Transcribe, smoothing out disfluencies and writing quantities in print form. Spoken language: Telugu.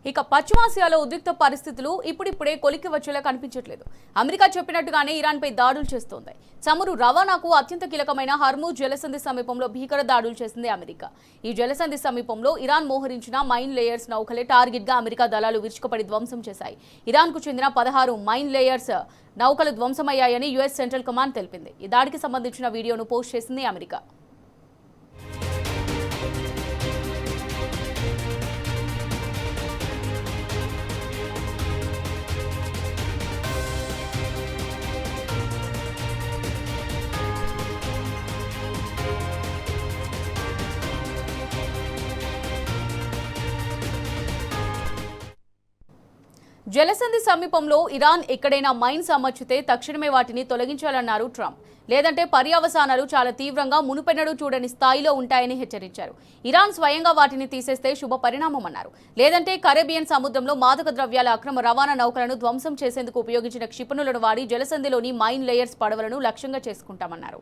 ఇక పశ్చిమాసియాలో ఉద్రిక్త పరిస్థితులు ఇప్పుడిప్పుడే కొలిక్కి వచ్చేలా కనిపించట్లేదు. అమెరికా చెప్పినట్టుగానే ఇరాన్పై దాడులు చేస్తోంది. చమురు రవాణాకు అత్యంత కీలకమైన హర్మూజ్ జలసంధి సమీపంలో భీకర దాడులు చేసింది అమెరికా. ఈ జలసంధి సమీపంలో ఇరాన్ మోహరించిన మైన్ లేయర్స్ నౌకలే టార్గెట్ గా అమెరికా దళాలు విరుచుకుపడి ధ్వంసం చేశాయి. ఇరాన్కు చెందిన 16 మైన్ లేయర్స్ నౌకలు ధ్వంసమయ్యాయని యుఎస్ సెంట్రల్ కమాండ్ తెలిపింది. ఈ దాడికి సంబంధించిన వీడియోను పోస్ట్ చేసింది అమెరికా. జలసంధి సమీపంలో ఇరాన్ ఎక్కడైనా మైన్స్ అమర్చితే తక్షణమే వాటిని తొలగించాలన్నారు ట్రంప్. లేదంటే పర్యవసానాలు చాలా తీవ్రంగా మునుపెన్నడూ చూడని స్థాయిలో ఉంటాయని హెచ్చరించారు. ఇరాన్ స్వయంగా వాటిని తీసేస్తే శుభ పరిణామమన్నారు. లేదంటే కరేబియన్ సముద్రంలో మాదక ద్రవ్యాల అక్రమ రవాణా నౌకలను ధ్వంసం చేసేందుకు ఉపయోగించిన క్షిపణులను వాడి జలసంధిలోని మైన్ లేయర్స్ పడవలను లక్ష్యంగా చేసుకుంటామన్నారు.